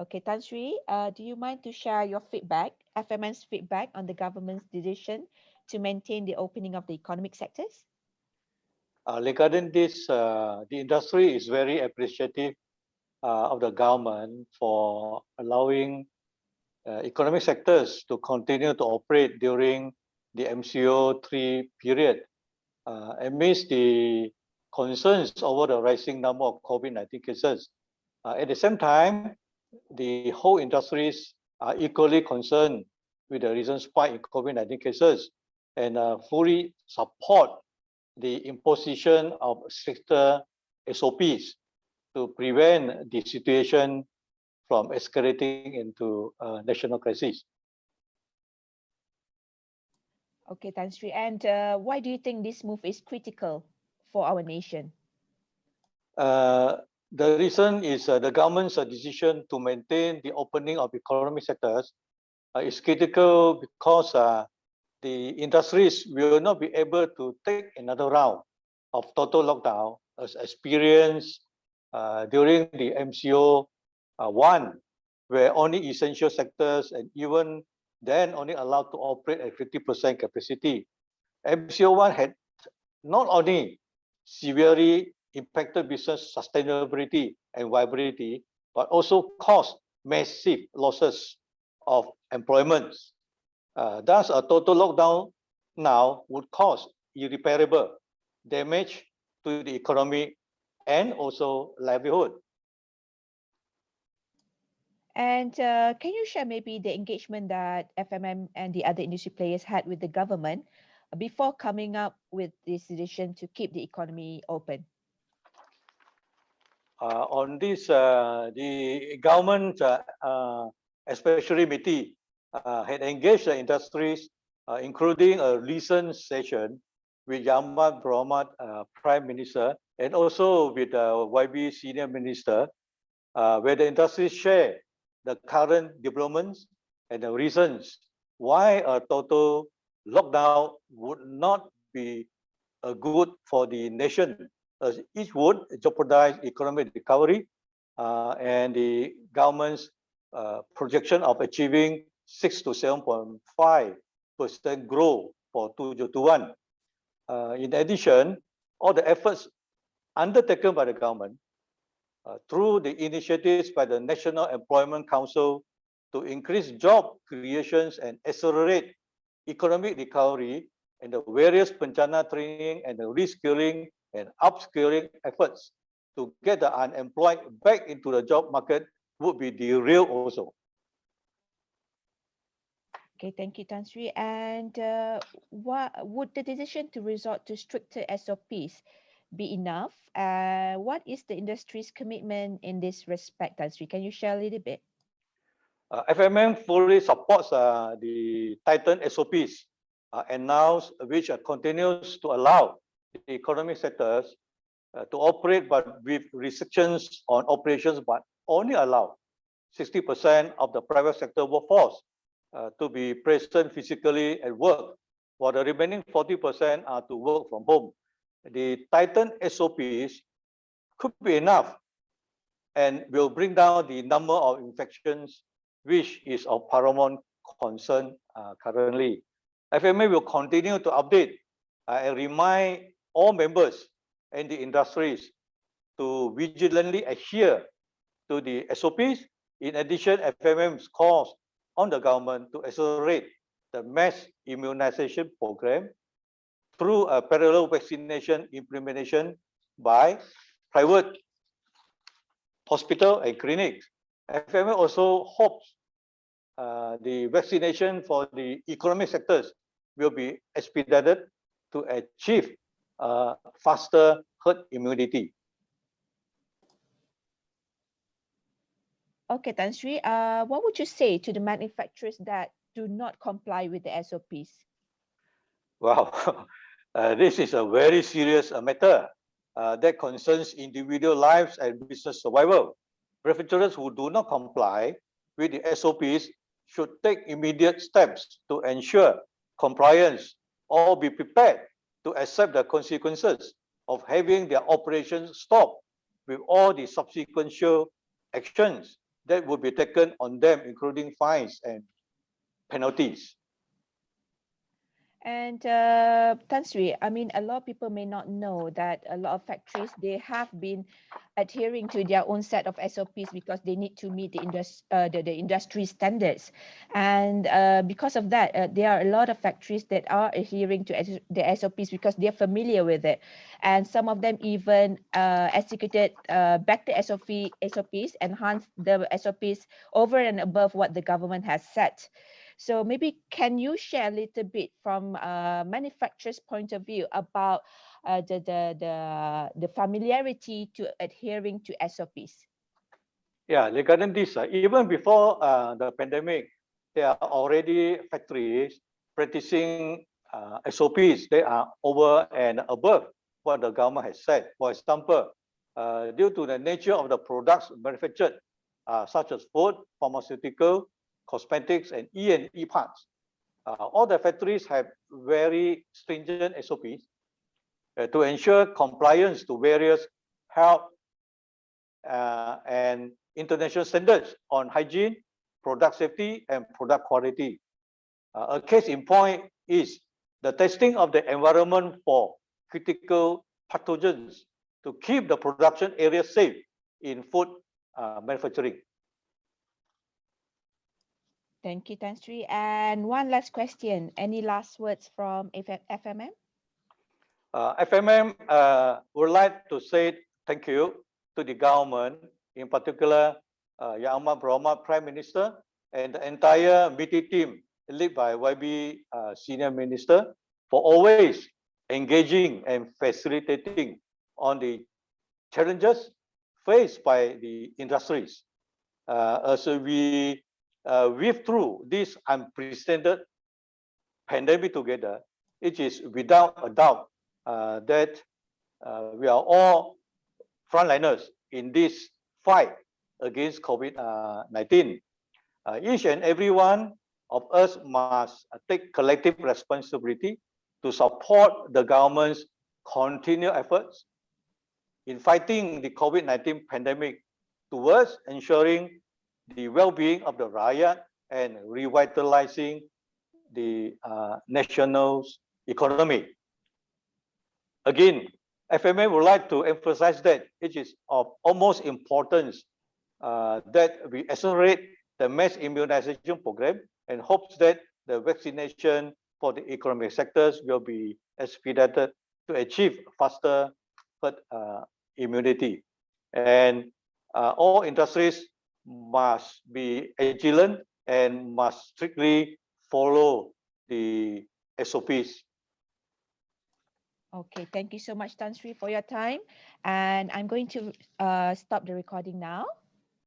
Okay, Tan Sri, do you mind to share your feedback, FMN's feedback on the government's decision to maintain the opening of the economic sectors? Regarding this, the industry is very appreciative of the government for allowing economic sectors to continue to operate during the MCO3 period amidst the concerns over the rising number of COVID-19 cases. At the same time, the whole industries are equally concerned with the recent spike in COVID-19 cases and fully support the imposition of stricter SOPs to prevent the situation from escalating into a national crisis. Okay, Tan Sri, and why do you think this move is critical for our nation? The reason is the government's decision to maintain the opening of economic sectors is critical because the industries will not be able to take another round of total lockdown as experienced during the MCO1, where only essential sectors and even then only allowed to operate at 50% capacity. MCO1 had not only severely impacted business sustainability and viability, but also caused massive losses of employment. Thus, a total lockdown now would cause irreparable damage to the economy and also livelihood. And can you share maybe the engagement that FMM and the other industry players had with the government before coming up with this decision to keep the economy open? On this, the government, especially MITI, had engaged the industries, including a recent session with Yamat Berhormat Prime Minister and also with YB Senior Minister, where the industries share the current developments and the reasons why a total lockdown would not be good for the nation, as it would jeopardize economic recovery and the government's projection of achieving 6 to 7.5% growth for 2021. In addition, all the efforts undertaken by the government through the initiatives by the National Employment Council to increase job creations and accelerate economic recovery, and the various bencana training and the reskilling and upskilling efforts to get the unemployed back into the job market would be derailed also. Okay, thank you, Tan Sri. And what would the decision to resort to stricter SOPs be enough? What is the industry's commitment in this respect, Tan Sri? Can you share a little bit? FMM fully supports the tightened SOPs announced, which continues to allow the economic sectors to operate, but with restrictions on operations, but only allow 60% of the private sector workforce to be present physically at work, while the remaining 40% are to work from home. The tightened SOPs could be enough and will bring down the number of infections, which is of paramount concern currently. FMA will continue to update and remind all members and the industries to vigilantly adhere to the SOPs. In addition, FMM calls on the government to accelerate the mass immunization program through a parallel vaccination implementation by private hospital and clinics. FMA also hopes the vaccination for the economic sectors will be expedited to achieve faster herd immunity. Okay, Tan Sri, what would you say to the manufacturers that do not comply with the SOPs? Wow, this is a very serious matter that concerns individual lives and business survival. Manufacturers who do not comply with the SOPs should take immediate steps to ensure compliance or be prepared to accept the consequences of having their operations stopped, with all the subsequent actions that would be taken on them, including fines and penalties. And Tan Sri, I mean, a lot of people may not know that a lot of factories, they have been adhering to their own set of SOPs because they need to meet the industry standards. And because of that, there are a lot of factories that are adhering to the SOPs because they're familiar with it. And some of them even executed back the SOPs, enhanced the SOPs over and above what the government has set. So maybe can you share a little bit from manufacturer's point of view about the familiarity to adhering to SOPs? Yeah, regarding this, even before the pandemic, there are already factories practicing SOPs. They are over and above what the government has said. For example, due to the nature of the products manufactured, such as food, pharmaceutical, cosmetics, and E&E parts, all the factories have very stringent SOPs to ensure compliance to various health and international standards on hygiene, product safety, and product quality. A case in point is the testing of the environment for critical pathogens to keep the production area safe in food manufacturing. Thank you, Tan Sri. And one last question. Any last words from FMM? FMM would like to say thank you to the government, in particular, Yang Amat Berhormat Prime Minister and the entire MITI team led by YB Senior Minister for always engaging and facilitating on the challenges faced by the industries. As we weave through this unprecedented pandemic together, it is without a doubt that we are all frontliners in this fight against COVID-19. Each and every one of us must take collective responsibility to support the government's continued efforts in fighting the COVID-19 pandemic towards ensuring the well-being of the Rakyat and revitalizing the nation's economy. Again, FMA would like to emphasize that it is of utmost importance that we accelerate the mass immunization program and hopes that the vaccination for the economic sectors will be expedited to achieve faster herd immunity. And all industries must be vigilant and must strictly follow the SOPs. Okay, thank you so much, Tan Sri, for your time. And I'm going to stop the recording now.